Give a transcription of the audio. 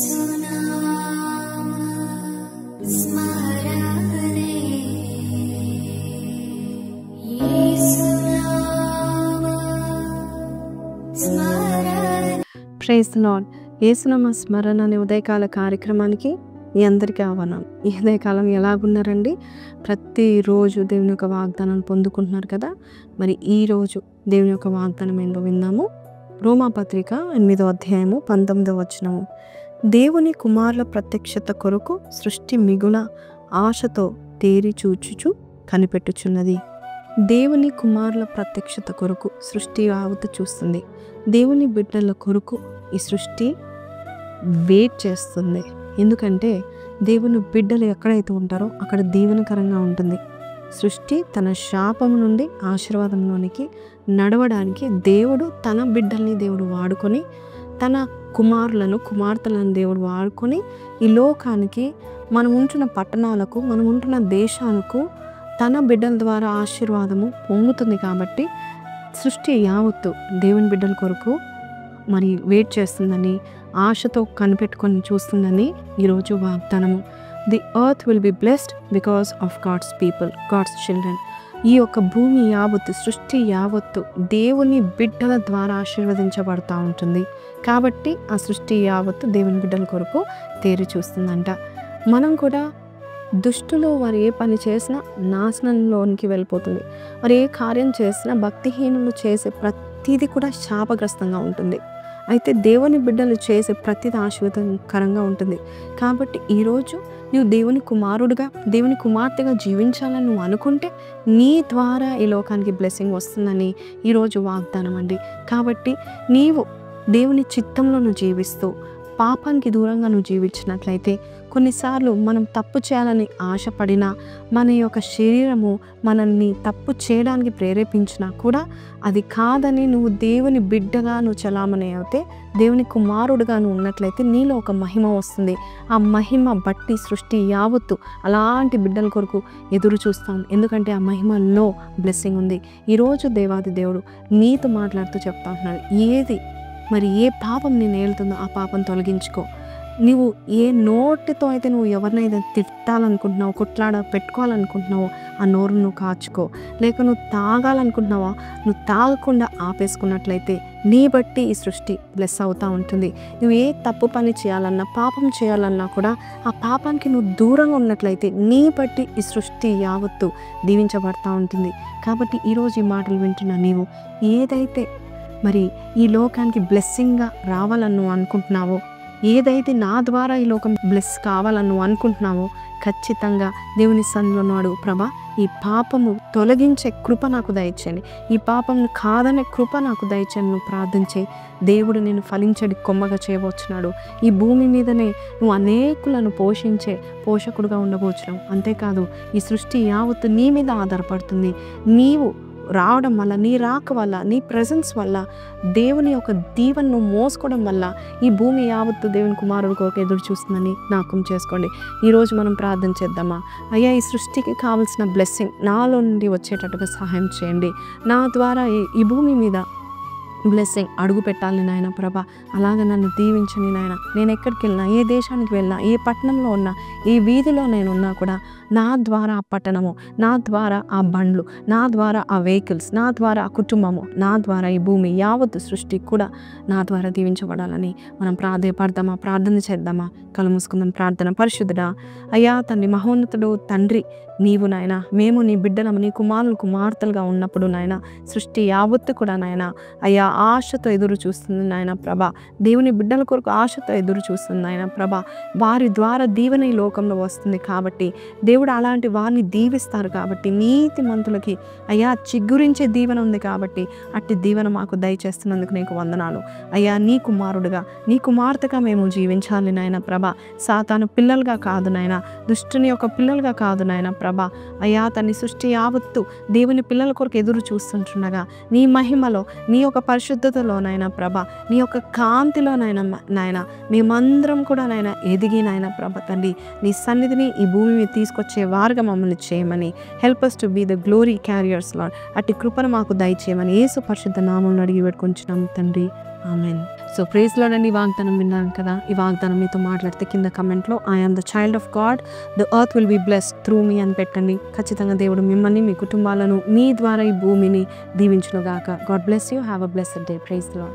Praise the lord. యేసునామ స్మరణ అనే ఉదయకాల కార్యక్రమానికి మీ అందరికీ ఆహ్వానం. ఈ ఉదయకాలం ఎలాగున్నారండి? ప్రతిరోజు దేవుని యొక్క వాగ్దానాన్ని పొందుకుంటున్నారు కదా. మరి ఈరోజు దేవుని యొక్క వాగ్దానం ఏంటో విందాము. రోమాపత్రిక 8వ అధ్యాయము 19వ వచనము. దేవుని కుమారుల ప్రత్యక్షత కొరకు సృష్టి మిగుల ఆశతో తేరి చూచుచు కనిపెట్టుచున్నది. దేవుని కుమారుల ప్రత్యక్షత కొరకు సృష్టి యావత్తు చూస్తుంది. దేవుని బిడ్డల కొరకు ఈ సృష్టి వెయిట్ చేస్తుంది. ఎందుకంటే దేవుని బిడ్డలు ఎక్కడైతే ఉంటారో అక్కడ దీవెనకరంగా ఉంటుంది. సృష్టి తన శాపం నుండి ఆశీర్వాదంలోనికి నడవడానికి దేవుడు తన బిడ్డల్ని దేవుడు వాడుకొని, తన కుమారులను కుమార్తెలను దేవుడు వాడుకొని ఈ లోకానికి, మనం ఉంటున్న పట్టణాలకు, మనం ఉంటున్న దేశాలకు తన బిడ్డల ద్వారా ఆశీర్వాదము పొంగుతుంది. కాబట్టి సృష్టి యావత్తు దేవుని బిడ్డల కొరకు మరి వెయిట్ చేస్తుందని, ఆశతో కనిపెట్టుకొని చూస్తుందని ఈరోజు వాగ్దానము. The earth will be blessed because of God's people, God's children. ఈ యొక్క భూమి యావత్తు, సృష్టి యావత్తు దేవుని బిడ్డల ద్వారా ఆశీర్వదించబడుతూ ఉంటుంది. కాబట్టి ఆ సృష్టి యావత్తు దేవుని బిడ్డల కొరకు తేరి చూస్తుందంట. మనం కూడా దుష్టులు వారు ఏ పని చేసినా నాశనంలోనికి వెళ్ళిపోతుంది. వారు ఏ కార్యం చేసినా, భక్తిహీనులు చేసే ప్రతిదీ కూడా శాపగ్రస్తంగా ఉంటుంది. అయితే దేవుని బిడ్డలు చేసే ప్రతిదీ ఆశీర్వాదకరంగా ఉంటుంది. కాబట్టి ఈరోజు నువ్వు దేవుని కుమారుడుగా, దేవుని కుమార్తెగా జీవించాలని నువ్వు అనుకుంటే నీ ద్వారా ఈ లోకానికి బ్లెస్సింగ్ వస్తుందని ఈరోజు వాగ్దానం అండి. కాబట్టి నీవు దేవుని చిత్తంలో నువ్వు జీవిస్తూ పాపానికి దూరంగా నువ్వు జీవించినట్లయితే, కొన్నిసార్లు మనం తప్పు చేయాలని ఆశపడినా, మన యొక్క శరీరము మనల్ని తప్పు చేయడానికి ప్రేరేపించినా కూడా అది కాదని నువ్వు దేవుని బిడ్డగా నువ్వు చలామణి అవుతే, దేవుని కుమారుడుగా నువ్వు ఉన్నట్లయితే నీలో ఒక మహిమ వస్తుంది. ఆ మహిమ బట్టి సృష్టి యావత్తు అలాంటి బిడ్డల కొరకు ఎదురు చూస్తాం. ఎందుకంటే ఆ మహిమలో బ్లెస్సింగ్ ఉంది. ఈరోజు దేవాది దేవుడు నీతో మాట్లాడుతూ చెప్తా ఉన్నాడు, మరి ఏ పాపం నేను ఏలుతుందో ఆ పాపం తొలగించుకో. నువ్వు ఏ నోటితో అయితే నువ్వు ఎవరినైతే తిట్టాలనుకుంటున్నావో, పెట్టుకోవాలనుకుంటున్నావో ఆ నోరు నువ్వు కాచుకో. లేక నువ్వు తాగాలనుకుంటున్నావా, నువ్వు తాగకుండా ఆపేసుకున్నట్లయితే నీ బట్టి ఈ సృష్టి బ్లెస్ అవుతూ ఉంటుంది. నువ్వు ఏ తప్పు పని చేయాలన్నా, పాపం చేయాలన్నా కూడా ఆ పాపానికి నువ్వు దూరంగా ఉన్నట్లయితే నీ బట్టి ఈ సృష్టి యావత్తు దీవించబడతా ఉంటుంది. కాబట్టి ఈరోజు ఈ మాటలు వింటున్నా నీవు ఏదైతే మరి ఈ లోకానికి బ్లెస్సింగ్గా రావాలని నువ్వు అనుకుంటున్నావో, ఏదైతే నా ద్వారా ఈ లోకం బ్లెస్ కావాలని నువ్వు అనుకుంటున్నావో, ఖచ్చితంగా దేవుని సన్నిధిలో అడుగు, ప్రభా ఈ పాపము తొలగించే కృప నాకు దయచేయండి, ఈ పాపము కాదనే కృప నాకు దయచేయండి నువ్వు ప్రార్థించే. దేవుడు నేను ఫలించడి కొమ్మగా చేయవచ్చున్నాడు. ఈ భూమి మీదనే నువ్వు అనేకులను పోషించే పోషకుడుగా ఉండబోచున్నావు. అంతేకాదు ఈ సృష్టి యావత్తు నీ మీద ఆధారపడుతుంది. నీవు రావడం వల్ల, నీ రాక వల్ల, నీ ప్రెజెన్స్ వల్ల, దేవుని యొక్క దీవెనను మోసుకోవడం వల్ల ఈ భూమి యావత్తు దేవుని కుమారుడు కొరకు ఎదురు చూస్తుందని జ్ఞాపకం చేసుకోండి. ఈరోజు మనం ప్రార్థన చేద్దామా? అయ్యా, ఈ సృష్టికి కావాల్సిన బ్లెస్సింగ్ నాలో నుండి వచ్చేటట్టుగా సహాయం చేయండి. నా ద్వారా ఈ భూమి మీద బ్లెస్సింగ్ అడుగు పెట్టాలి నాయన ప్రభా. అలాగే నన్ను దీవించని నాయన. నేను ఎక్కడికి వెళ్ళినా, ఏ దేశానికి వెళ్ళినా, ఏ పట్టణంలో ఉన్నా, ఏ వీధిలో నేను ఉన్నా కూడా నా ద్వారా ఆ పట్టణము, నా ద్వారా ఆ బండ్లు, నా ద్వారా ఆ వెహికల్స్, నా ద్వారా ఆ కుటుంబము, నా ద్వారా ఈ భూమి యావత్తు సృష్టి కూడా నా ద్వారా దీవించబడాలని మనం ప్రార్థన చేద్దామా? కళ్ళు మూసుకుందాం. ప్రార్థన. పరిశుద్ధుడా, అయ్యా తండ్రి, మహోన్నతుడు తండ్రి, నీవు నాయన, మేము నీ బిడ్డలము, నీ కుమారులు కుమార్తెలుగా ఉన్నప్పుడు నాయన సృష్టి యావత్తు కూడా నాయన అయ్యా ఆశతో ఎదురు చూస్తుంది నాయన ప్రభా. దేవుని బిడ్డల కొరకు ఆశతో ఎదురు చూస్తుంది నాయన ప్రభా. వారి ద్వారా దీవెన ఈ లోకంలో వస్తుంది. కాబట్టి దేవుడు అలాంటి వారిని దీవిస్తారు. కాబట్టి నీతిమంతులకి అయ్యా చిగురించే దీవెన ఉంది. కాబట్టి అట్టి దీవెన మాకు దయచేస్తున్నందుకు నీకు వందనాలు అయ్యా. నీ కుమారుడుగా, నీ కుమార్తెగా మేము జీవించాలి నాయన ప్రభా. సాతాను పిల్లలుగా కాదు నాయన, దుష్టుని యొక్క పిల్లలుగా కాదు నాయన ప్రభా. అయ్యా తన్ని సృష్టి యావత్తు దేవుని పిల్లల కొరకు ఎదురు చూస్తుంటుండగా నీ మహిమలో, నీ యొక్క పరిశుద్ధతలో నాయన ప్రభా, నీ యొక్క కాంతిలో నాయన మేమందరం కూడా నాయన ఎదిగి నాయన ప్రభ తండ్రి నీ సన్నిధిని ఈ భూమి మీద తీసుకొచ్చే వారుగా మమ్మల్ని చేయమని, help us to be the glory carriers Lord. అట్టి కృపను మాకు దయచేయమని యేసు పరిశుద్ధ నామములో అడిగి వేడుకొంచున్నాము తండ్రి. ఆమెన్. సో ప్రైజ్ లార్డ్ అండి. ఈ వాగ్దానం విన్నాను కదా. ఈ వాగ్దానం మీతో మాట్లాడితే కింద కమెంట్లో I am the child of God, the earth will be blessed through me అని పెట్టండి. ఖచ్చితంగా దేవుడు మిమ్మల్ని, మీ కుటుంబాలను, మీ ద్వారా ఈ భూమిని దీవించును గాక. God bless you. Have a blessed day. Praise lord.